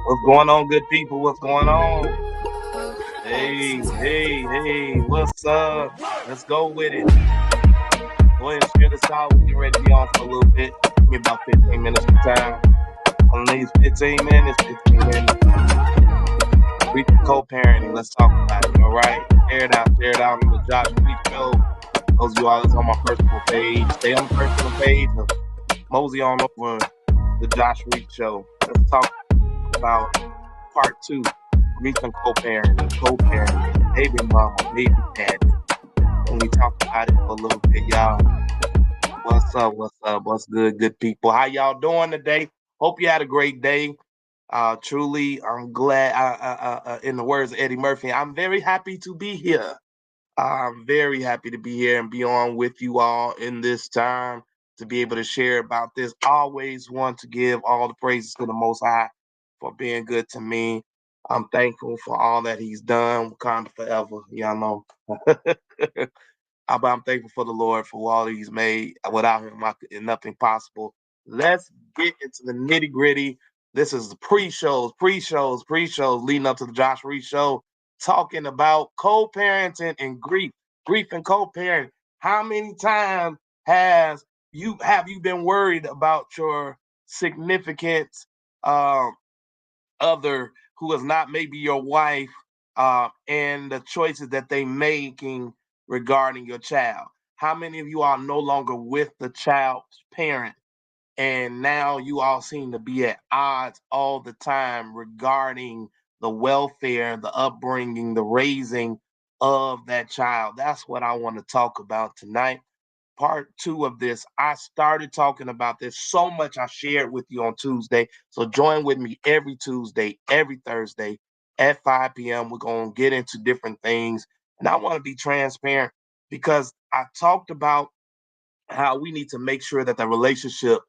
What's going on, good people? What's going on? Hey, what's up? Let's go with it. Go ahead and share this out. We get ready to be on for a little bit. Give me about 15 minutes of time. On these 15 minutes, 15 minutes. We can co-parenting. Let's talk about it, all right? Share it out on the Josh Reese Show. Those of you all that's on my personal page, stay on the personal page. Mosey on over the Josh Reese Show. Let's talk about part 2. Recent co-parenting, baby mama, baby daddy. And we talk about it for a little bit, y'all. What's good people? How y'all doing today? Hope you had a great day. Truly, I'm glad. In the words of Eddie Murphy, I'm very happy to be here. I'm very happy to be here and be on with you all in this time to be able to share about this. Always want to give all the praises to the Most High for being good to me. I'm thankful for all that He's done. Wakanda forever, y'all know. I'm thankful for the Lord for all He's made. Without Him, nothing possible. Let's get into the nitty gritty. This is the pre-shows leading up to the Josh Reese Show, talking about co-parenting and grief and co-parenting. How many times have you been worried about your significant other who is not maybe your wife and the choices that they making regarding your child? How many of you are no longer with the child's parent, and now you all seem to be at odds all the time regarding the welfare, the upbringing, the raising of that child? That's what I want to talk about tonight. Part 2 of this. I started talking about this so much. I shared with you on Tuesday. So join with me every Tuesday, every Thursday at 5 p.m. We're going to get into different things. And I want to be transparent because I talked about how we need to make sure that the relationship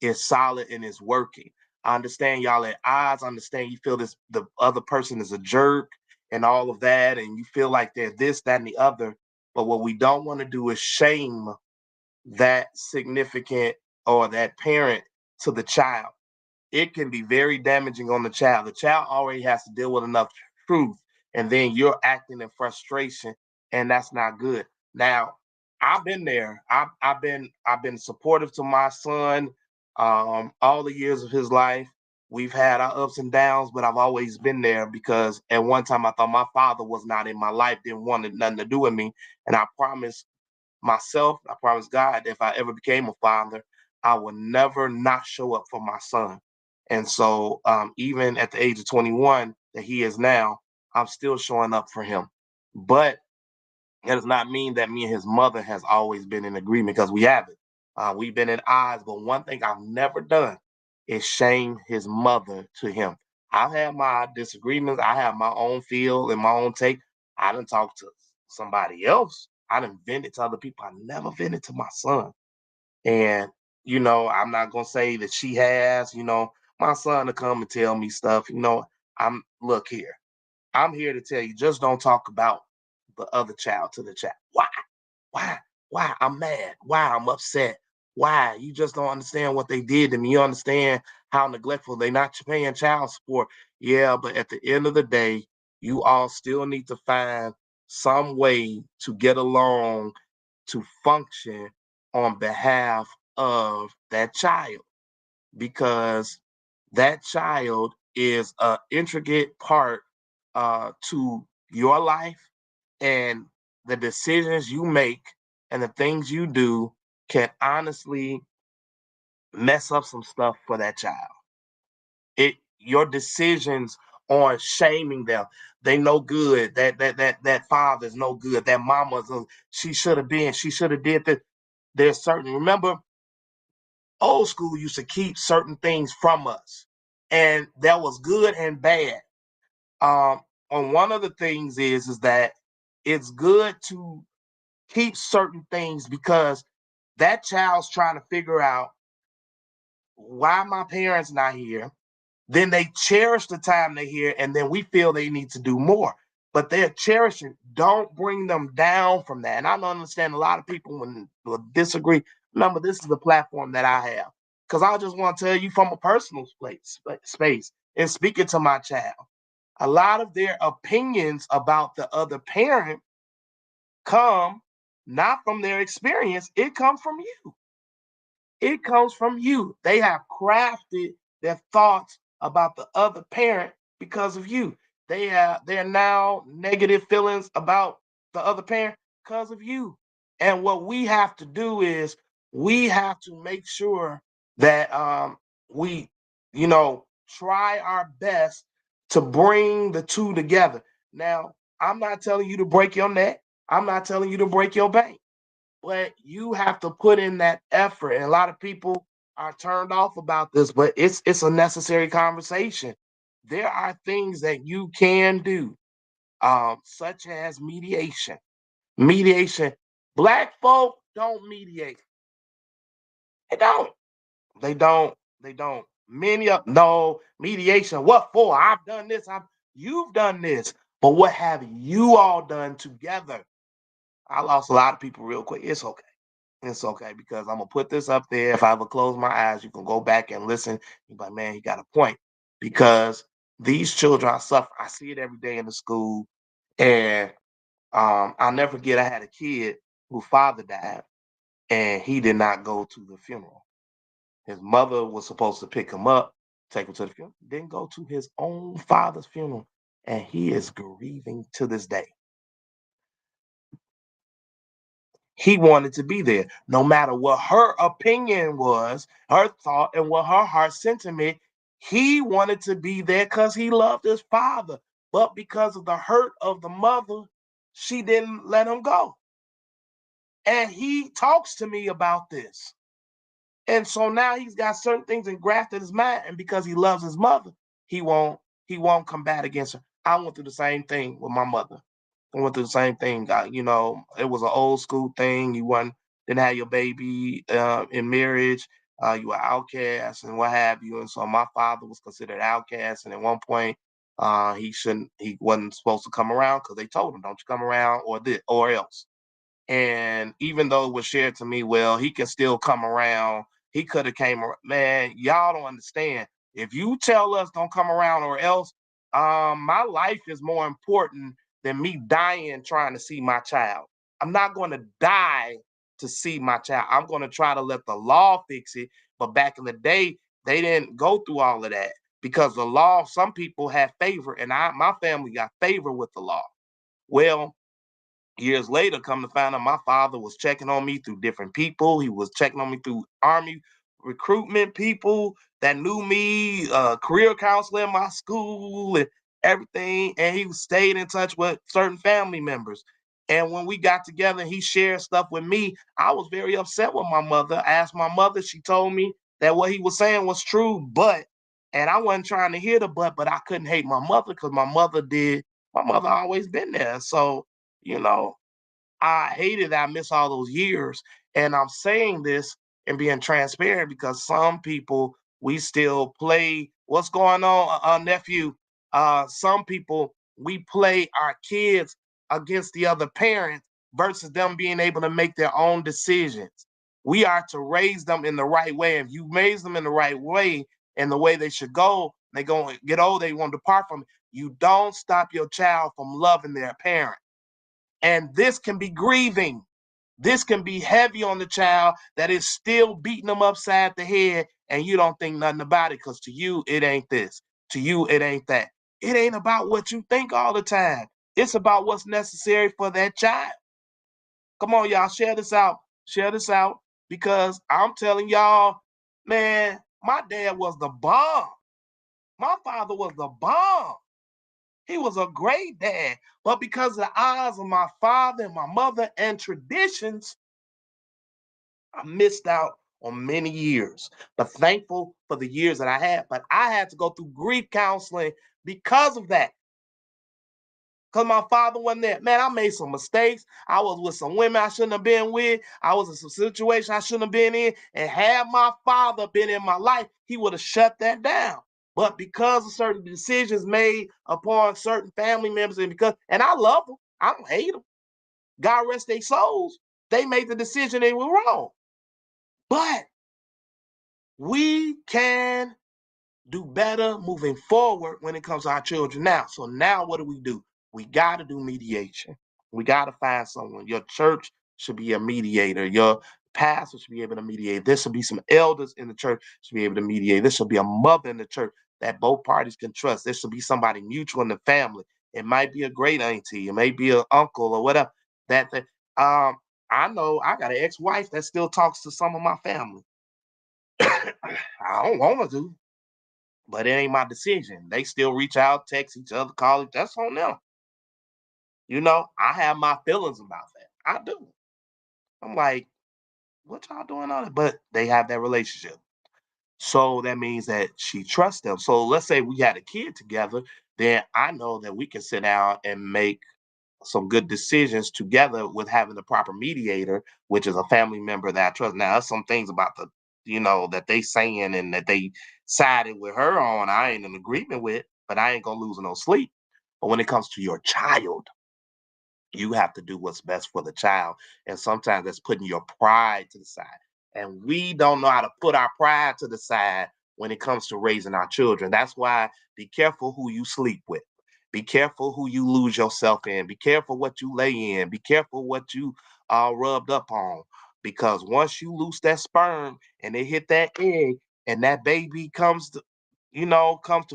is solid and is working. I understand y'all at odds. I understand you feel the other person is a jerk and all of that, and you feel like they're this, that, and the other. But what we don't want to do is shame that significant or that parent to the child. It can be very damaging on the child. The child already has to deal with enough truth, and then you're acting in frustration, and that's not good. Now, I've been there. I've been supportive to my son all the years of his life. We've had our ups and downs, but I've always been there because at one time I thought my father was not in my life, didn't want nothing to do with me, and I promised myself, I promised God that if I ever became a father, I would never not show up for my son. And so, even at the age of 21, that he is now, I'm still showing up for him. But that does not mean that me and his mother has always been in agreement, because we haven't. We've been at odds. But one thing I've never done is shame his mother to him. I've had my disagreements. I have my own feel and my own take. I didn't talk to somebody else. I didn't vent it to other people. I never vented to my son. And, I'm not going to say that she has, my son to come and tell me stuff. Look here. I'm here to tell you, just don't talk about the other child to the child. Why? Why? Why? I'm mad. Why? I'm upset. Why? You just don't understand what they did to me. You understand how neglectful they're not paying child support. Yeah, but at the end of the day, you all still need to find some way to get along, to function on behalf of that child, because that child is an intricate part to your life, and the decisions you make and the things you do can honestly mess up some stuff for that child. Your decisions on shaming them. They no good. That father's no good. That mama's she should have been. She should have did that. There's certain. Remember, old school used to keep certain things from us, and that was good and bad. Um, and one of the things is that it's good to keep certain things because that child's trying to figure out why my parents not here. Then they cherish the time they're here, and then we feel they need to do more. But they're cherishing. Don't bring them down from that. And I don't understand a lot of people will disagree. Remember, this is the platform that I have. Because I just want to tell you from a personal space and speaking to my child. A lot of their opinions about the other parent come not from their experience, it comes from you. It comes from you. They have crafted their thoughts about the other parent because of you. They're now negative feelings about the other parent because of you. And what we have to do is we have to make sure that we, try our best to bring the two together. Now, I'm not telling you to break your neck. I'm not telling you to break your bank, but you have to put in that effort. And a lot of people are turned off about this, but it's a necessary conversation. There are things that you can do, such as mediation. Mediation. Black folk don't mediate. They don't. They don't. They don't. Many of no mediation. What for? I've done this. You've done this. But what have you all done together? I lost a lot of people real quick. It's okay. It's okay because I'm gonna put this up there. If I ever close my eyes, you can go back and listen. You're like, man, he got a point. Because these children are suffering. I see it every day in the school. And I'll never forget I had a kid whose father died and he did not go to the funeral. His mother was supposed to pick him up, take him to the funeral, didn't go to his own father's funeral. And he is grieving to this day. He wanted to be there. No matter what her opinion was, her thought, and what her heart sentiment, he wanted to be there because he loved his father. But because of the hurt of the mother, she didn't let him go. And he talks to me about this. And so now he's got certain things engrafted in his mind, and because he loves his mother, he won't he won't combat against her. I went through the same thing with my mother. I went through the same thing. It was an old school thing. You didn't have your baby in marriage. You were outcast and what have you. And so my father was considered outcast. And at one point, he wasn't supposed to come around because they told him, "Don't you come around or this or else." And even though it was shared to me, well, he can still come around. He could have came around. Man, y'all don't understand. If you tell us don't come around or else, my life is more important than me dying trying to see my child. I'm not going to die to see my child. I'm going to try to let the law fix it. But back in the day, they didn't go through all of that because the law, some people had favor, and my family got favor with the law. Well, years later, come to find out my father was checking on me through different people. He was checking on me through Army recruitment people that knew me, career counselor in my school and everything. And he stayed in touch with certain family members. And when we got together and he shared stuff with me, I was very upset with my mother. I asked my mother, she told me that what he was saying was true, and I wasn't trying to hear the but I couldn't hate my mother because my mother always been there. So, you know, I hated that I missed all those years. And I'm saying this and being transparent because some people, we still play what's going on, nephew. Some people, we play our kids against the other parent versus them being able to make their own decisions. We are to raise them in the right way. If you raise them in the right way and the way they should go, they go get old, they won't depart from it. You don't stop your child from loving their parent. And this can be grieving. This can be heavy on the child that is still beating them upside the head, and you don't think nothing about it because to you, it ain't this. To you, it ain't that. It ain't about what you think all the time. It's about what's necessary for that child. Come on, y'all, share this out. Share this out because I'm telling y'all, man, my dad was the bomb. My father was the bomb. He was a great dad. But because of the eyes of my father and my mother and traditions, I missed out on many years. But thankful for the years that I had. But I had to go through grief counseling because of that. Because my father wasn't there. Man, I made some mistakes. I was with some women I shouldn't have been with. I was in some situation I shouldn't have been in. And had my father been in my life, he would have shut that down. But because of certain decisions made upon certain family members, and I love them, I don't hate them. God rest their souls. They made the decision they were wrong. But we can do better moving forward when it comes to our children now. So now what do? We got to do mediation. We got to find someone. Your church should be a mediator. Your pastor should be able to mediate. There should be some elders in the church should be able to mediate. There should be a mother in the church that both parties can trust. There should be somebody mutual in the family. It might be a great auntie. It may be an uncle or whatever. That um, I know I got an ex-wife that still talks to some of my family. I don't want to do, but it ain't my decision. They still reach out, text each other, call it. That's on them. I have my feelings about that. I do. I'm like, what y'all doing on it? But they have that relationship. So that means that she trusts them. So let's say we had a kid together, then I know that we can sit down and make some good decisions together with having the proper mediator, which is a family member that I trust. Now, there's some things about that they saying and that they sided with her on, I ain't in agreement with, but I ain't gonna lose no sleep. But when it comes to your child, you have to do what's best for the child. And sometimes that's putting your pride to the side. And we don't know how to put our pride to the side when it comes to raising our children. That's why be careful who you sleep with. Be careful who you lose yourself in. Be careful what you lay in. Be careful what you rubbed up on. Because once you lose that sperm and they hit that egg and that baby comes to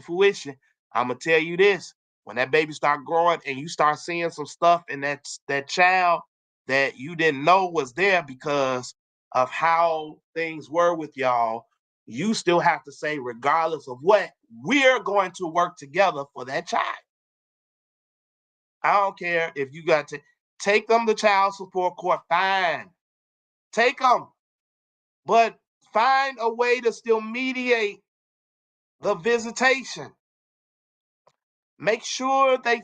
fruition, I'm gonna tell you this: when that baby start growing and you start seeing some stuff in that child that you didn't know was there because of how things were with y'all, you still have to say, regardless of what, we're going to work together for that child. I don't care if you got to take them to child support court, fine. Take them, but find a way to still mediate the visitation. Make sure they're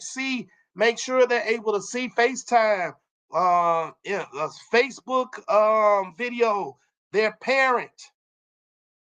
able to see FaceTime, Facebook video, their parent.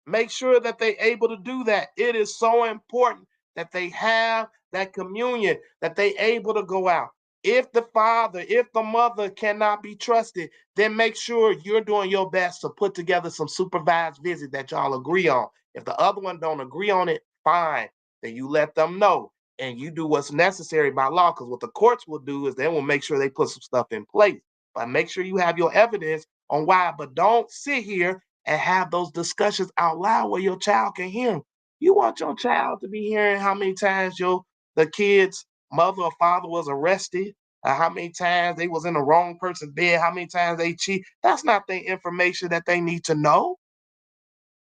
Make sure that they're able to do that. It is so important that they have that communion, that they're able to go out. If the mother cannot be trusted, then make sure you're doing your best to put together some supervised visit that y'all agree on. If the other one don't agree on it, fine. Then you let them know and you do what's necessary by law. Because what the courts will do is they will make sure they put some stuff in place. But make sure you have your evidence on why. But don't sit here and have those discussions out loud where your child can hear them. You want your child to be hearing how many times the kid's mother or father was arrested, how many times they was in the wrong person's bed, how many times they cheat. That's not the information that they need to know.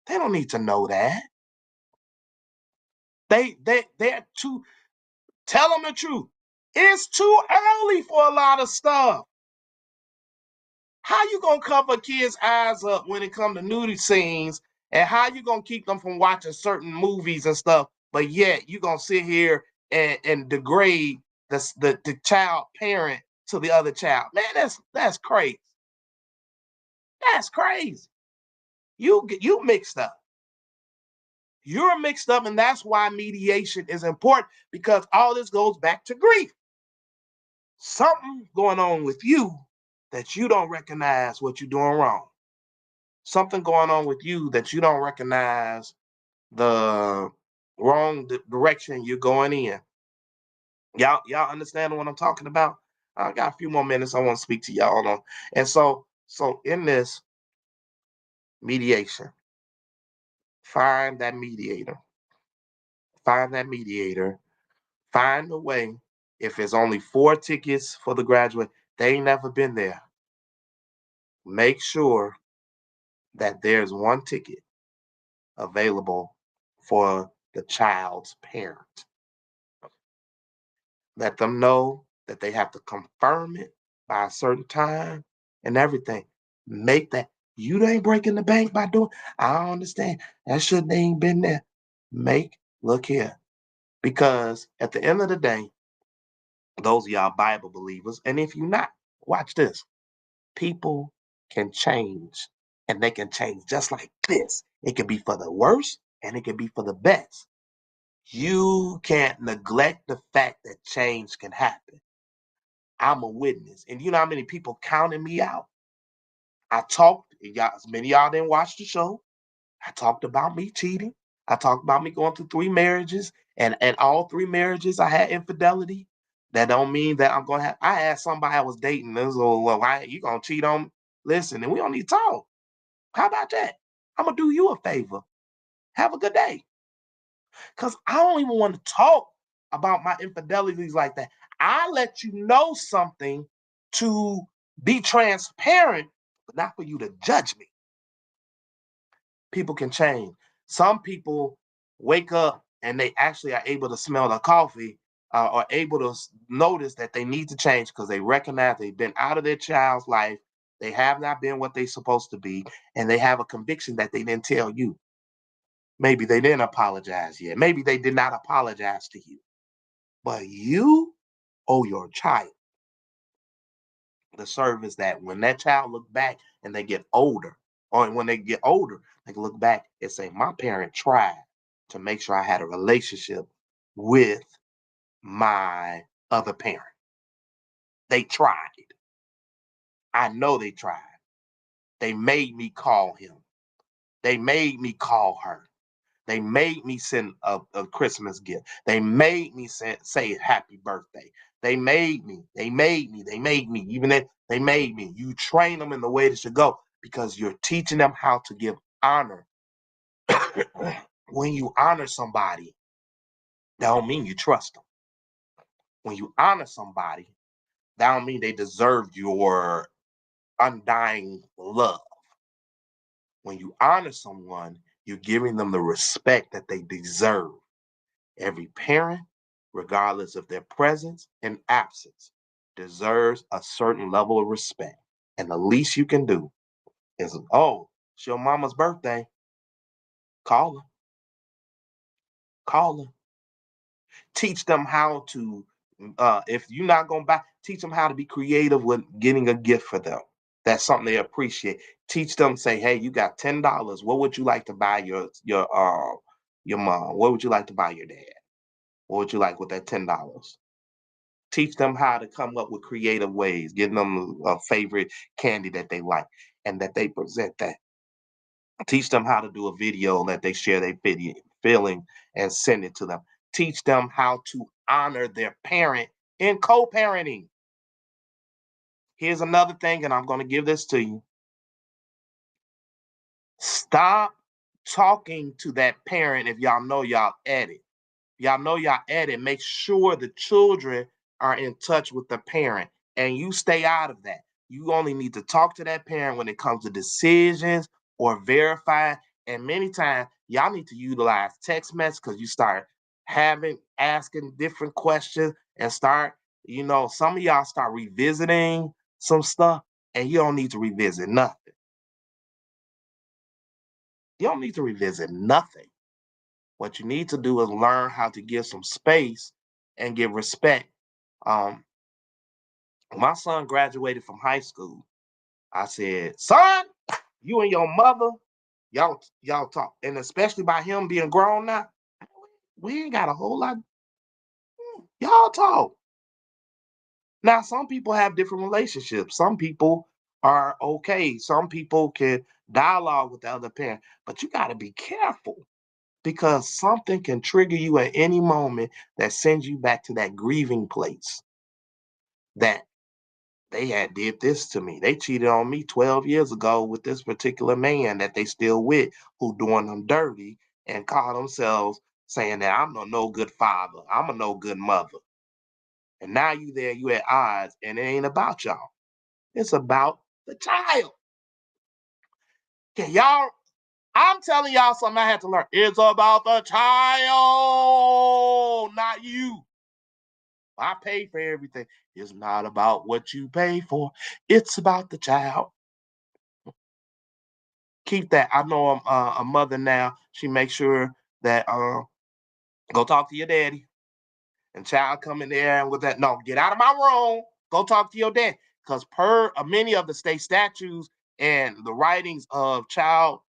They don't need to know that. They're too. Tell them the truth. It's too early for a lot of stuff. How you gonna cover kids' eyes up when it comes to nudity scenes, and how you gonna keep them from watching certain movies and stuff, but yet you gonna sit here and degrade the child parent to the other child? Man, that's crazy. That's crazy. You mixed up. You're mixed up, and that's why mediation is important because all this goes back to grief. Something going on with you that you don't recognize what you're doing wrong. Something going on with you that you don't recognize the wrong direction you're going in. Y'all understand what I'm talking about? I got a few more minutes I want to speak to y'all on. And so in this mediation, find that mediator. Find that mediator. Find a way. If it's only 4 tickets for the graduate, they ain't never been there. Make sure that there's 1 ticket available for the child's parent. Let them know that they have to confirm it by a certain time and everything. Make that you ain't breaking the bank by doing. I don't understand. That shouldn't ain't been there. Look here. Because at the end of the day, those of y'all Bible believers, and if you're not, watch this. People can change, and they can change just like this. It can be for the worse and it can be for the best. You can't neglect the fact that change can happen. I'm a witness. And you know how many people counted me out? I talked, y'all, many of y'all didn't watch the show. I talked about me cheating. I talked about me going through 3 marriages, and all 3 marriages I had infidelity. That don't mean that I'm gonna have. I had somebody I was dating. This was, well, why you gonna cheat on me? Listen, and we don't need to talk. How about that? I'm gonna do you a favor. Have a good day. Cause I don't even want to talk about my infidelities like that. I let you know something to be transparent, but not for you to judge me. People can change. Some people wake up and they actually are able to smell the coffee or able to notice that they need to change because they recognize they've been out of their child's life. They have not been what they're supposed to be, and they have a conviction that they didn't tell you. Maybe they didn't apologize yet. Maybe they did not apologize to you. But you owe your child the service that when that child look back and they get older, or when they get older, they can look back and say, my parent tried to make sure I had a relationship with my other parent. They tried. I know they tried. They made me call him. They made me call her. They made me send a Christmas gift. They made me say happy birthday. They made me. Even if they made me. You train them in the way they should go because you're teaching them how to give honor. When you honor somebody, that don't mean you trust them. When you honor somebody, that don't mean they deserve your undying love. When you honor someone, you're giving them the respect that they deserve. Every parent, regardless of their presence and absence, deserves a certain level of respect. And the least you can do is, oh, it's your mama's birthday. Call her. Call her. Teach them how to, if you're not going to buy, teach them how to be creative with getting a gift for them. That's something they appreciate. Teach them, say, hey, you got $10. What would you like to buy your mom? What would you like to buy your dad? What would you like with that $10? Teach them how to come up with creative ways, give them a favorite candy that they like and that they present that. Teach them how to do a video that they share their feeling and send it to them. Teach them how to honor their parent in co-parenting. Here's another thing, and I'm going to give this to you. Stop talking to that parent if y'all know y'all at it. Y'all know y'all at it. Make sure the children are in touch with the parent and you stay out of that. You only need to talk to that parent when it comes to decisions or verify. And many times, y'all need to utilize text message because you start asking different questions and start, some of y'all start revisiting some stuff and you don't need to revisit nothing. You don't need to revisit nothing. What you need to do is learn how to give some space and give respect. Um, my son graduated from high school. I said, son, you and your mother, y'all talk. And especially by him being grown now, we ain't got a whole lot. Y'all talk. Now, some people have different relationships. Some people are okay. Some people can dialogue with the other parent, but you got to be careful because something can trigger you at any moment that sends you back to that grieving place that they had did this to me. They cheated on me 12 years ago with this particular man that they still with who doing them dirty and call themselves saying that I'm a no good father. I'm a no good mother. And now you at odds and it ain't about y'all. It's about the child. Can y'all I'm telling y'all something I had to learn. It's about the child, not you. I pay for everything. It's not about what you pay for. It's about the child. Keep that. I know I'm a mother now. She makes sure that go talk to your daddy. And child come in there and with that, no, get out of my room. Go talk to your dad. Because per many of the state statutes and the writings of child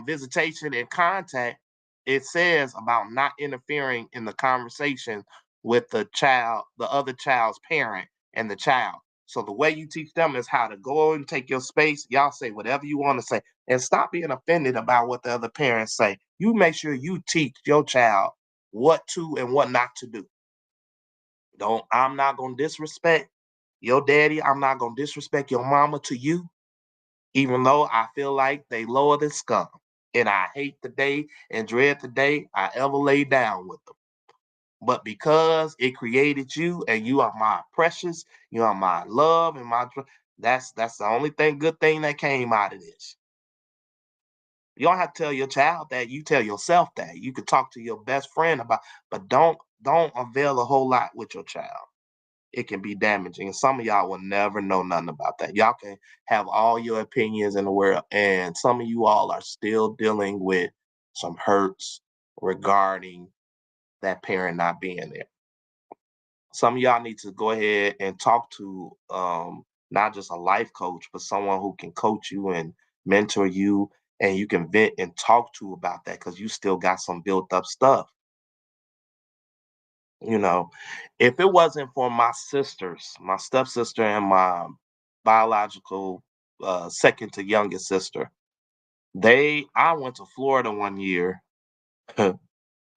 visitation and contact, it says about not interfering in the conversation with the child, the other child's parent and the child. So the way you teach them is how to go and take your space. Y'all say whatever you want to say and stop being offended about what the other parents say. You make sure you teach your child what to and what not to do. Don't I'm not gonna disrespect your daddy. I'm not gonna disrespect your mama to you, even though I feel like they lower than scum. And I hate the day and dread the day I ever lay down with them. But because it created you and you are my precious, you are my love and that's the only good thing that came out of this. You don't have to tell your child that. You tell yourself that. You could talk to your best friend about, but don't unveil a whole lot with your child. It can be damaging. And some of y'all will never know nothing about that. Y'all can have all your opinions in the world, and some of you all are still dealing with some hurts regarding that parent not being there. Some of y'all need to go ahead and talk to not just a life coach, but someone who can coach you and mentor you, and you can vent and talk to about that because you still got some built up stuff. You know, if it wasn't for my sisters, my stepsister and my biological second to youngest sister, I went to Florida one year.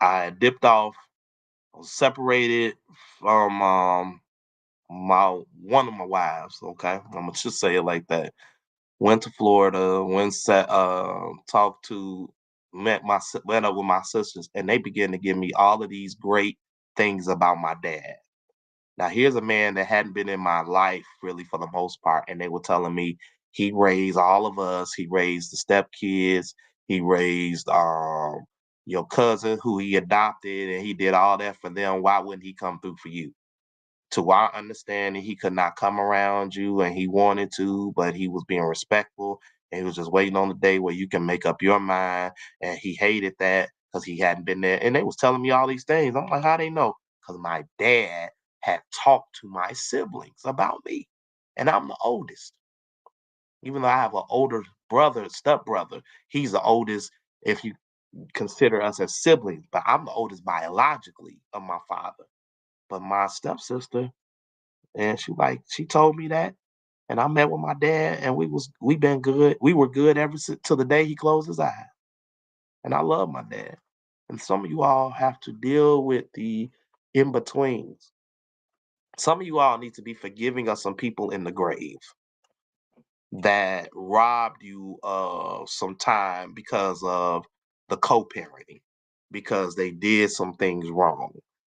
I dipped off, was separated from my one of my wives. Okay, I'm gonna just say it like that. Went to Florida, went set, talked to, went up with my sisters, and they began to give me all of these great things about my dad. Now, here's a man that hadn't been in my life really for the most part, and they were telling me he raised all of us. He raised the stepkids. He raised your cousin who he adopted, and he did all that for them. Why wouldn't he come through for you? To our understanding, he could not come around you, and he wanted to, but he was being respectful, and he was just waiting on the day where you can make up your mind. And he hated that because he hadn't been there. And they was telling me all these things. I'm like, how they know? Because my dad had talked to my siblings about me, and I'm the oldest. Even though I have an older brother, stepbrother, he's the oldest if you consider us as siblings. But I'm the oldest biologically of my father. But my stepsister, and she told me that, and I met with my dad, and we been good. We were good ever since till the day he closed his eyes. And I love my dad. And some of you all have to deal with the in betweens. Some of you all need to be forgiving of some people in the grave that robbed you of some time because of the co-parenting, because they did some things wrong.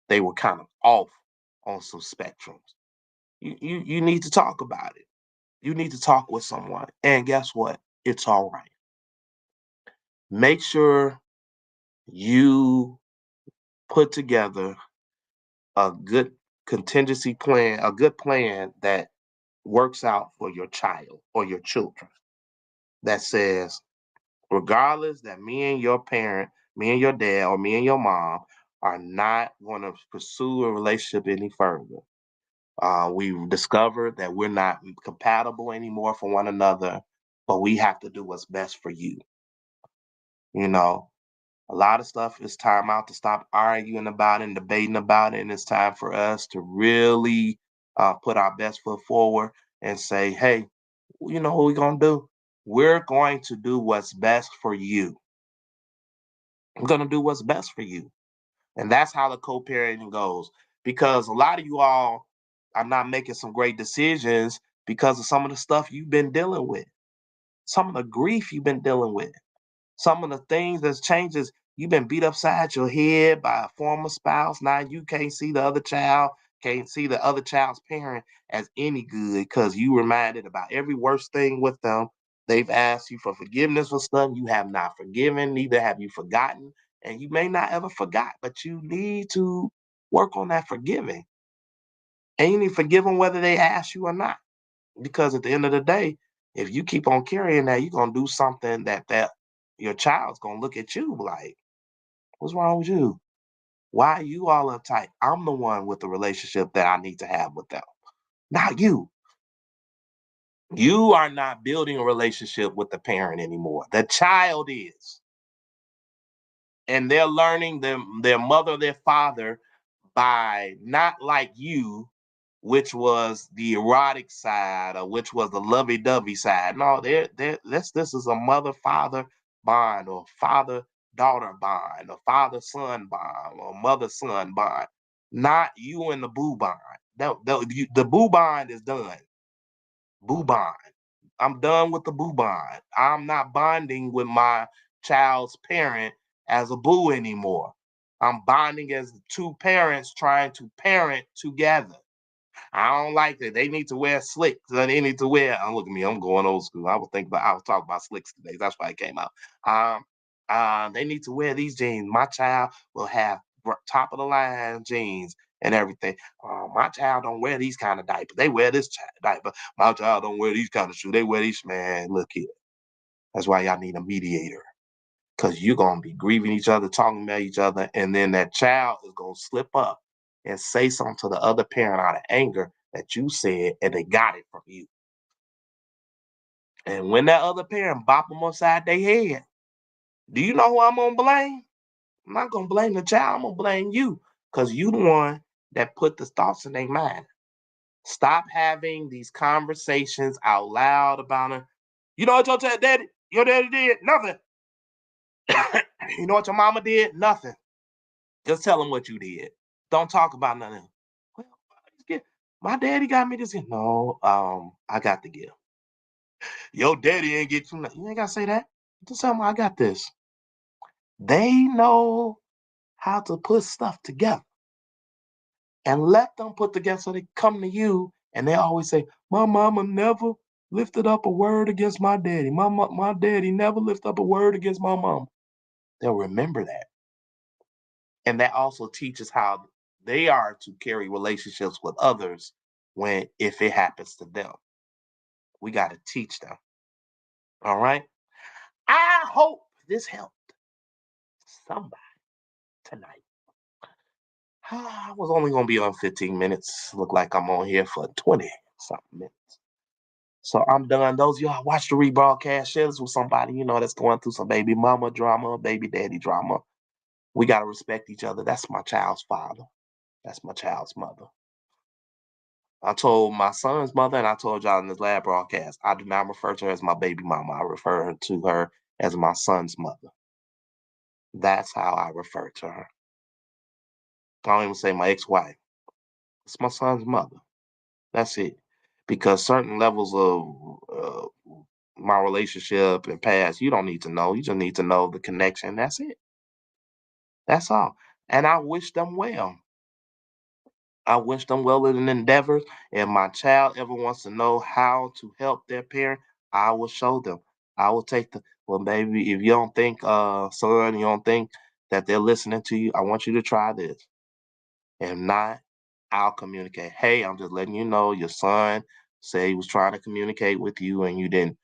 They were kind of off on some spectrums. You need to talk about it. You need to talk with someone. And guess what? It's all right. Make sure you put together a good contingency plan, a good plan that works out for your child or your children that says, regardless that me and your parent, me and your dad, or me and your mom are not going to pursue a relationship any further. We've discovered that we're not compatible anymore for one another, but we have to do what's best for you. You know, a lot of stuff is time out to stop arguing about it and debating about it. And it's time for us to really put our best foot forward and say, hey, you know what we're going to do? We're going to do what's best for you. We're going to do what's best for you. And that's how the co-parenting goes. Because a lot of you all are not making some great decisions because of some of the stuff you've been dealing with, some of the grief you've been dealing with, some of the things that's changes. You've been beat upside your head by a former spouse. Now you can't see the other child, can't see the other child's parent as any good because you reminded about every worst thing with them. They've asked you for forgiveness for stuff you have not forgiven, neither have you forgotten. And you may not ever forgot, but you need to work on that forgiving. And you need to forgive them whether they ask you or not. Because at the end of the day, if you keep on carrying that, you're gonna do something that your child's gonna look at you like, what's wrong with you? Why are you all uptight? I'm the one with the relationship that I need to have with them, not you. You are not building a relationship with the parent anymore. The child is. And they're learning their mother, their father by not like you, which was the erotic side or which was the lovey-dovey side. No, this is a mother-father bond or father-daughter bond or father-son bond or mother-son bond, not you and the boo bond. The boo bond is done. Boo bond. I'm done with the boo bond. I'm not bonding with my child's parent as a boo anymore. I'm bonding as the two parents trying to parent together. I don't like that. They need to wear slicks. They need to wear. Oh, look at me. I'm going old school. I was talking about slicks today. That's why it came out. Um, they need to wear these jeans. My child will have top of the line jeans and everything. My child don't wear these kind of diapers. They wear this diaper. My child don't wear these kind of shoes. They wear these. Man, look here. That's why y'all need a mediator. Because you're going to be grieving each other, talking about each other, and then that child is going to slip up and say something to the other parent out of anger that you said, and they got it from you. And when that other parent bop them upside their head, do you know who I'm going to blame? I'm not going to blame the child. I'm going to blame you because you the one that put the thoughts in their mind. Stop having these conversations out loud about it. You know what your daddy did? Nothing. You know what your mama did? Nothing. Just tell them what you did. Don't talk about nothing. Well, my daddy got me this gift. No, I got the gift. Your daddy ain't get you nothing. You ain't gotta say that. Just tell them I got this. They know how to put stuff together and let them put together so they come to you and they always say, my mama never lifted up a word against my daddy. My daddy never lifted up a word against my mom. They'll remember that. And that also teaches how they are to carry relationships with others when if it happens to them. We got to teach them. All right. I hope this helped somebody tonight. I was only going to be on 15 minutes. Look like I'm on here for 20 something minutes. So I'm done. Those of y'all watch the rebroadcast. Share this with somebody that's going through some baby mama drama, baby daddy drama. We got to respect each other. That's my child's father. That's my child's mother. I told my son's mother, and I told y'all in this last broadcast, I do not refer to her as my baby mama. I refer to her as my son's mother. That's how I refer to her. I don't even say my ex-wife. It's my son's mother. That's it. Because certain levels of my relationship and past, you don't need to know. You just need to know the connection. That's it. That's all. And I wish them well. I wish them well in endeavors. If my child ever wants to know how to help their parent, I will show them. I will take well, baby, if you don't think, son, you don't think that they're listening to you, I want you to try this. If not, I'll communicate. Hey, I'm just letting you know your son said he was trying to communicate with you and you didn't.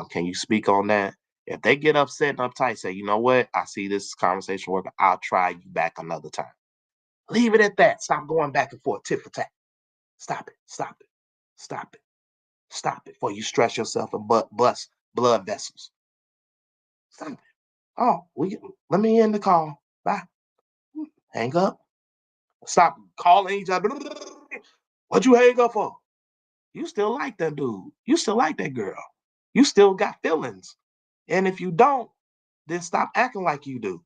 Can you speak on that? If they get upset and uptight, say, you know what? I see this conversation working. I'll try you back another time. Leave it at that. Stop going back and forth, tit for tat. Stop it. Stop it. Stop it. Stop it before you stress yourself and bust blood vessels. Stop it. Oh, let me end the call. Bye. Hang up. Stop calling each other. What you hang up for? You still like that dude. You still like that girl. You still got feelings. And if you don't, then stop acting like you do.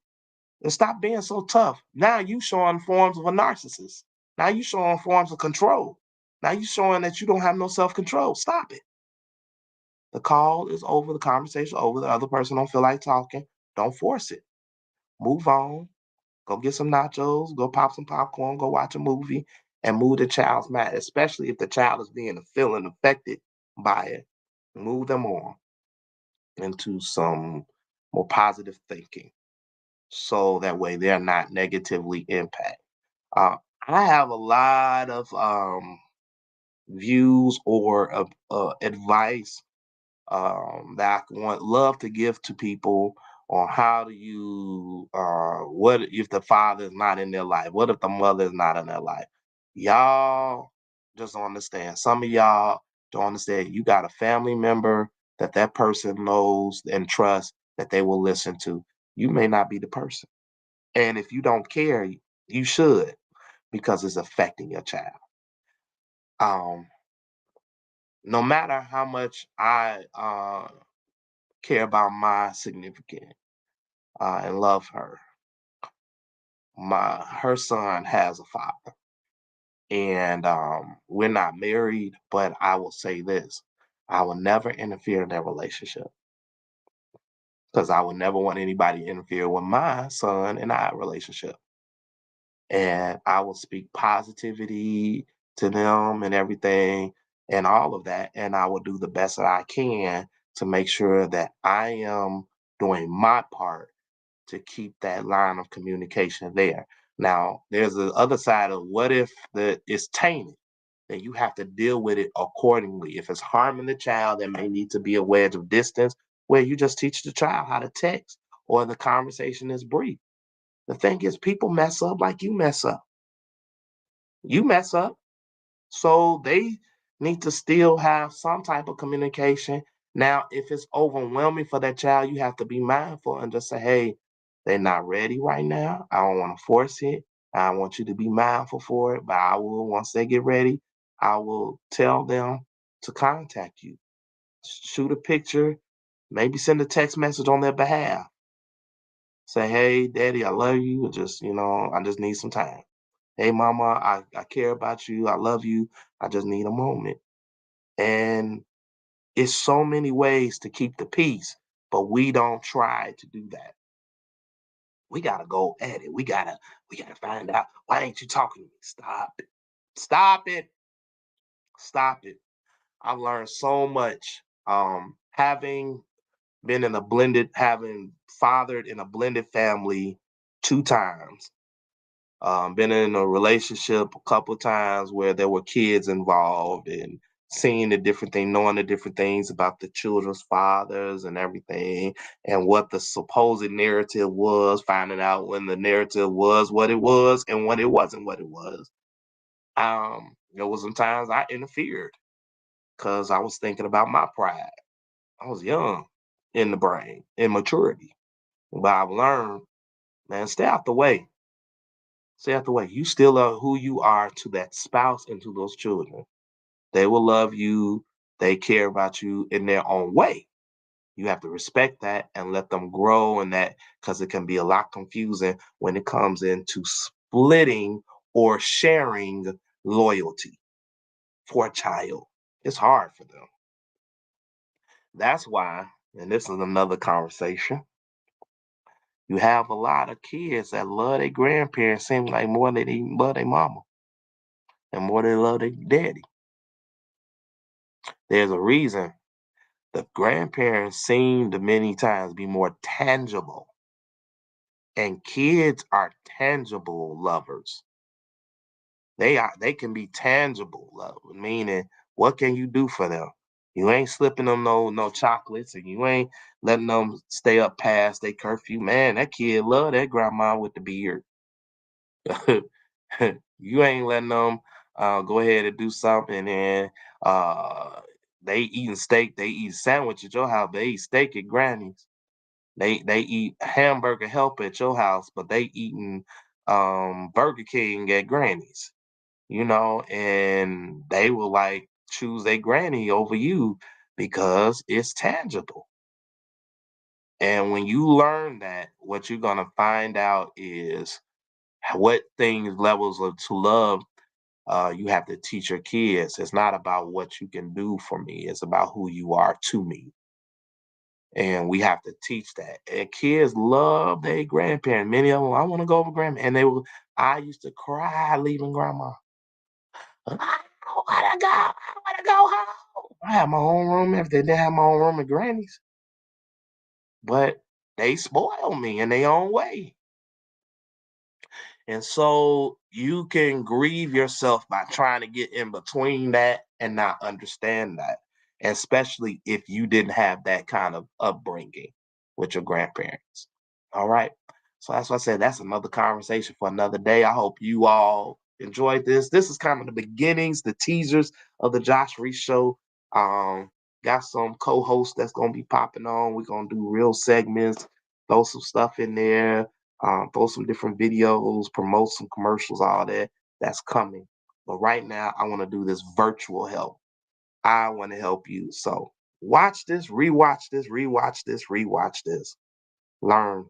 And stop being so tough. Now you showing forms of a narcissist. Now you showing forms of control. Now you showing that you don't have no self-control. Stop it. The call is over, the conversation over. The other person don't feel like talking. Don't force it. Move on. Go get some nachos. Go pop some popcorn. Go watch a movie and move the child's mind, especially if the child is being feeling affected by it. Move them on into some more positive thinking so that way they're not negatively impacted. Uh, I have a lot of views or advice that I want love to give to people on how do you what if the father is not in their life? What if the mother is not in their life? Y'all just don't understand. Some of y'all don't understand. You got a family member that that person knows and trusts that they will listen to. You may not be the person. And if you don't care, you should because it's affecting your child. Um, no matter how much I care about my significant and love her. Her son has a father, and we're not married. But I will say this: I will never interfere in their relationship because I would never want anybody to interfere with my son and I relationship. And I will speak positivity to them and everything and all of that, and I will do the best that I can to make sure that I am doing my part to keep that line of communication there. Now, there's the other side of what if it's tainted, then you have to deal with it accordingly. If it's harming the child, there may need to be a wedge of distance where you just teach the child how to text or the conversation is brief. The thing is, people mess up like you mess up. You mess up. So they need to still have some type of communication. Now, if it's overwhelming for that child, you have to be mindful and just say, hey, they're not ready right now. I don't want to force it. I want you to be mindful for it. But I will, once they get ready, I will tell them to contact you. Shoot a picture, maybe send a text message on their behalf. Say, hey, daddy, I love you. Just, I just need some time. Hey, mama, I care about you. I love you. I just need a moment. And it's so many ways to keep the peace, but we don't try to do that. We gotta go at it. We gotta find out why ain't you talking to me? Stop it. Stop it. Stop it. I've learned so much. Having fathered in a blended family 2 times. Been in a relationship a couple of times where there were kids involved and seeing the different thing, knowing the different things about the children's fathers and everything, and what the supposed narrative was, finding out when the narrative was what it was and when it wasn't what it was. There was some times I interfered because I was thinking about my pride. I was young in the brain, immaturity. But I've learned, man, stay out the way. Stay out the way. You still are who you are to that spouse and to those children. They will love you. They care about you in their own way. You have to respect that and let them grow in that because it can be a lot confusing when it comes into splitting or sharing loyalty for a child. It's hard for them. That's why, and this is another conversation, you have a lot of kids that love their grandparents, seem like more than they love their mama and more than they love their daddy. There's a reason the grandparents seem to many times be more tangible, and kids are tangible lovers. They can be tangible love, meaning what can you do for them? You ain't slipping them no chocolates, and you ain't letting them stay up past their curfew. Man, that kid love that grandma with the beard. You ain't letting them go ahead and do something, and uh, they eating steak, they eat sandwich at your house, they eat steak at Granny's. They eat hamburger help at your house, but they eating Burger King at Granny's. And they will like choose a granny over you because it's tangible. And when you learn that, what you're gonna find out is what things levels of to love you have to teach your kids. It's not about what you can do for me. It's about who you are to me. And we have to teach that. And kids love their grandparents. Many of them, I want to go over grandma. And I used to cry leaving grandma. I don't want to go. I want to go home. I have my own room if they didn't have my own room at granny's. But they spoiled me in their own way. And so you can grieve yourself by trying to get in between that and not understand that, especially if you didn't have that kind of upbringing with your grandparents. All right. So that's why I said that's another conversation for another day. I hope you all enjoyed this. This is kind of the beginnings, the teasers of the Josh Reese show. Um, got some co-hosts that's gonna be popping on. We're gonna do real segments, throw some stuff in there, throw some different videos, promote some commercials, all that. That's coming. But right now, I want to do this virtual help. I want to help you. So watch this, rewatch this, rewatch this, rewatch this, learn.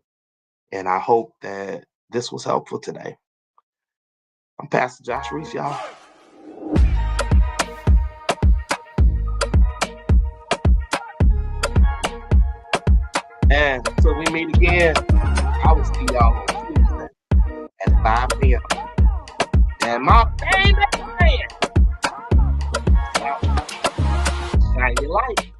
And I hope that this was helpful today. I'm Pastor Josh Reese, y'all. And until we meet again, I will see y'all on Tuesday at 5 p.m. And my favorite man, shine your light.